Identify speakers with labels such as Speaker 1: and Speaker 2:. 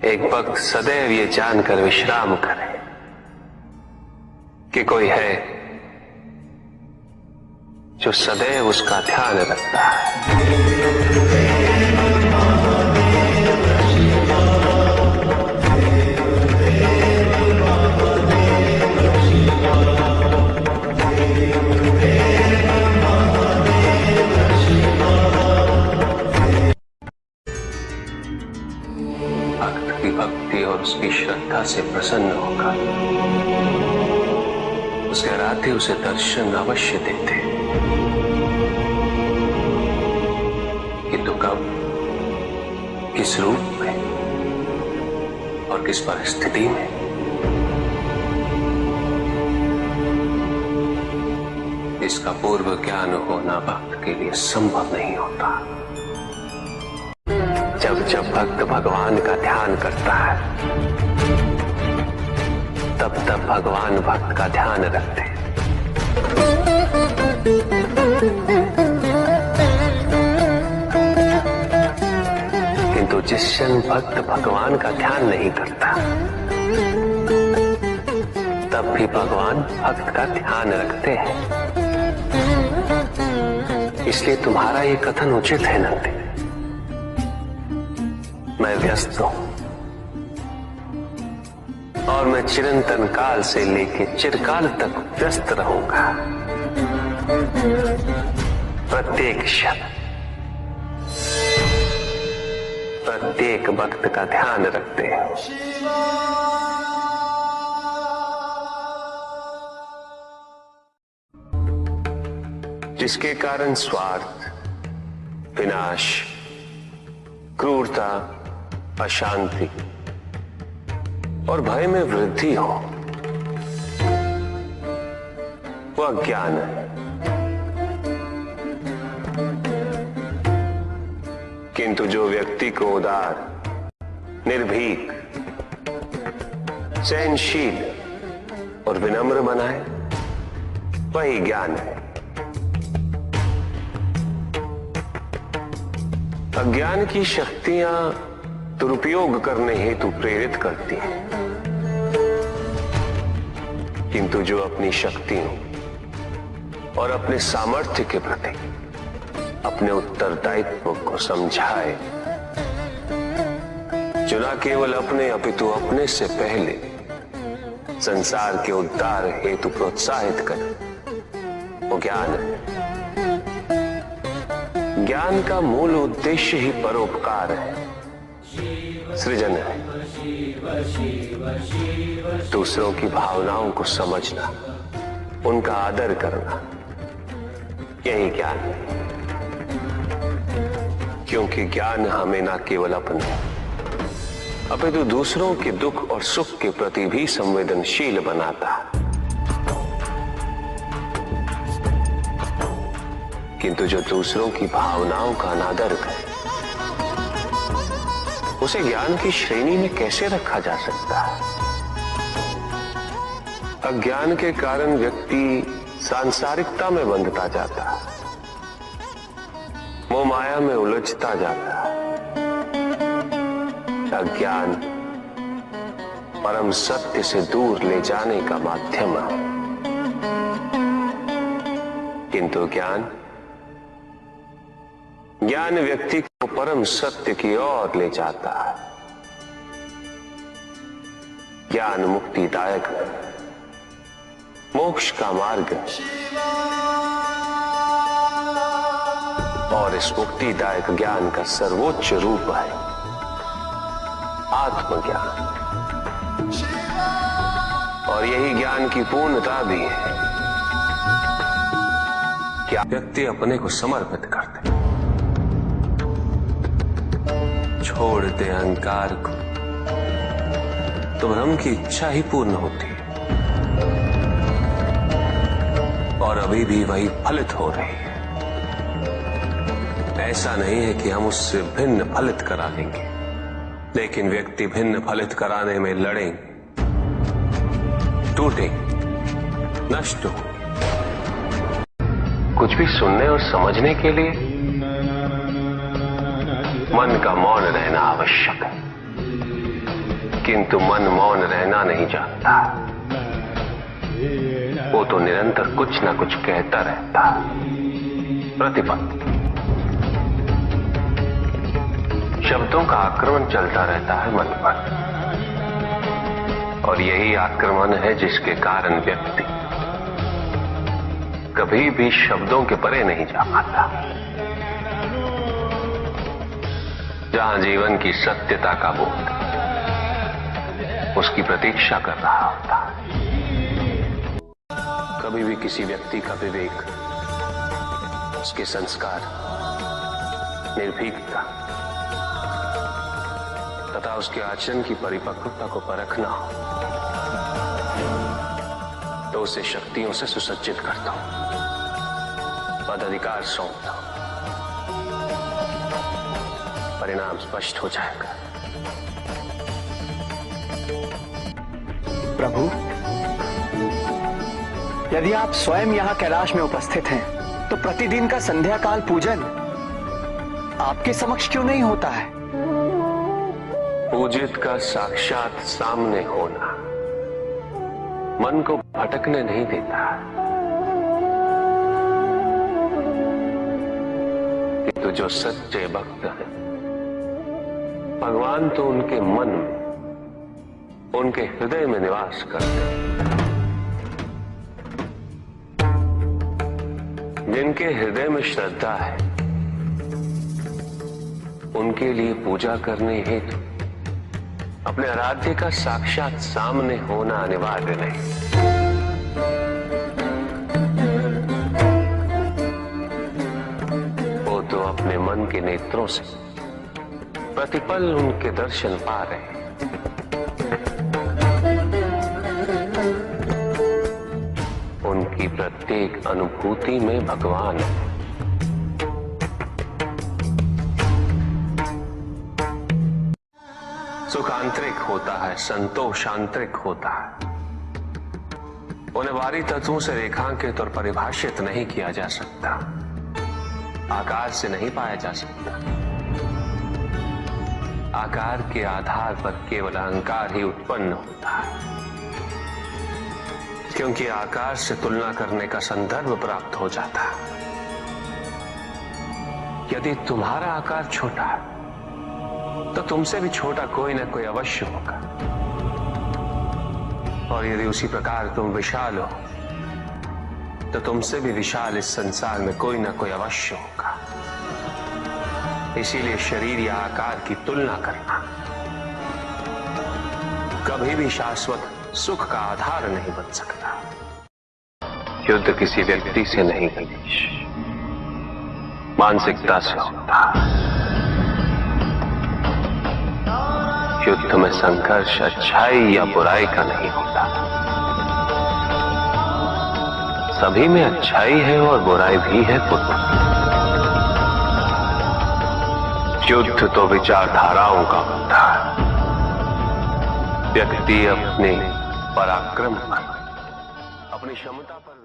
Speaker 1: एक भक्त सदैव ये जानकर विश्राम करे कि कोई है जो सदैव उसका ध्यान रखता है। भक्त की भक्ति और उसकी श्रद्धा से प्रसन्न होकर उसके आराध्य उसे दर्शन अवश्य देते, किंतु कब, किस रूप में और किस परिस्थिति में, इसका पूर्व ज्ञान होना भक्त के लिए संभव नहीं होता। जब जब भक्त भगवान का ध्यान करता है तब तब भगवान भक्त का ध्यान रखते हैं। किंतु जिस क्षण भक्त भगवान का ध्यान नहीं करता तब भी भगवान भक्त का ध्यान रखते हैं। इसलिए तुम्हारा ये कथन उचित है नंदी। मैं व्यस्त हूं और मैं चिरंतन काल से लेके चिरकाल तक व्यस्त रहूंगा। प्रत्येक क्षण प्रत्येक भक्त का ध्यान रखते हैं। जिसके कारण स्वार्थ, विनाश, क्रूरता, अशांति और भय में वृद्धि हो, वह ज्ञान है। किंतु जो व्यक्ति को उदार, निर्भीक, सहनशील और विनम्र बनाए, वही ज्ञान है। अज्ञान की शक्तियां दुरुपयोग करने हेतु प्रेरित करती हैं, किंतु जो अपनी शक्तियों और अपने सामर्थ्य के प्रति अपने उत्तरदायित्व को समझाए, जो न केवल अपने अपितु अपने से पहले संसार के उद्धार हेतु प्रोत्साहित करे, वो ज्ञान है। ज्ञान का मूल उद्देश्य ही परोपकार है, सृजन है। दूसरों की भावनाओं को समझना, उनका आदर करना, यही ज्ञान है। क्योंकि ज्ञान हमें न केवल अपने अपितु दूसरों के दुख और सुख के प्रति भी संवेदनशील बनाता है। किंतु जो दूसरों की भावनाओं का अनादर करे, उसे ज्ञान की श्रेणी में कैसे रखा जा सकता है? अज्ञान के कारण व्यक्ति सांसारिकता में बंधता जाता है, मोह माया में उलझता जाता है। अज्ञान परम सत्य से दूर ले जाने का माध्यम है, किंतु ज्ञान व्यक्ति को परम सत्य की ओर ले जाता है। ज्ञान मुक्तिदायक है, मोक्ष का मार्ग है, और इस मुक्तिदायक ज्ञान का सर्वोच्च रूप है आत्मज्ञान। और यही ज्ञान की पूर्णता भी है कि व्यक्ति अपने को समर्पित कर दे, छोड़ दे अहंकार को, तो ब्रह्म की इच्छा ही पूर्ण होती है और अभी भी वही फलित हो रही है। ऐसा नहीं है कि हम उससे भिन्न फलित करा लेंगे, लेकिन व्यक्ति भिन्न फलित कराने में लड़ेंगे, टूटेंगे, नष्ट हो। कुछ भी सुनने और समझने के लिए मन का मौन रहना आवश्यक है। किंतु मन मौन रहना नहीं जानता। वो तो निरंतर कुछ ना कुछ कहता रहता। प्रतिपद शब्दों का आक्रमण चलता रहता है मन पर, और यही आक्रमण है जिसके कारण व्यक्ति कभी भी शब्दों के परे नहीं जा पाता। जहां जीवन की सत्यता का बोध उसकी प्रतीक्षा कर रहा होता। कभी भी किसी व्यक्ति का विवेक, उसके संस्कार, निर्भीकता तथा उसके आचरण की परिपक्वता को परखना हो तो उसे शक्तियों से सुसज्जित करता हूं, पदाधिकार सौंपता हूं। परिणाम स्पष्ट हो जाएगा।
Speaker 2: प्रभु, यदि आप स्वयं यहाँ कैलाश में उपस्थित हैं, तो प्रतिदिन का संध्या काल पूजन आपके समक्ष क्यों नहीं होता है?
Speaker 1: पूजित का साक्षात सामने होना मन को भटकने नहीं देता, किंतु जो सच्चे भक्त हैं, भगवान तो उनके मन में, उनके हृदय में निवास करते हैं। जिनके हृदय में श्रद्धा है, उनके लिए पूजा करने हेतु अपने आराध्य का साक्षात सामने होना अनिवार्य नहीं। वो तो अपने मन के नेत्रों से प्रतिपल उनके दर्शन पा रहे हैं। उनकी प्रत्येक अनुभूति में भगवान है। सुख आंतरिक होता है, संतोष आंतरिक होता है। उन्हें बाहरी तत्वों से रेखांकित और परिभाषित नहीं किया जा सकता, आकार से नहीं पाया जा सकता। आकार के आधार पर केवल अहंकार ही उत्पन्न होता है, क्योंकि आकार से तुलना करने का संदर्भ प्राप्त हो जाता है। यदि तुम्हारा आकार छोटा है तो तुमसे भी छोटा कोई ना कोई अवश्य होगा, और यदि उसी प्रकार तुम विशाल हो तो तुमसे भी विशाल इस संसार में कोई ना कोई अवश्य होगा। इसीलिए शरीर या आकार की तुलना करना कभी भी शाश्वत सुख का आधार नहीं बन सकता। युद्ध किसी व्यक्ति से नहीं गणेश, मानसिकता से होता। युद्ध में संघर्ष अच्छाई या बुराई का नहीं होता, सभी में अच्छाई है और बुराई भी है पुत्र। युद्ध तो विचारधाराओं का होता है। व्यक्ति अपने पराक्रम पर, अपनी क्षमता पर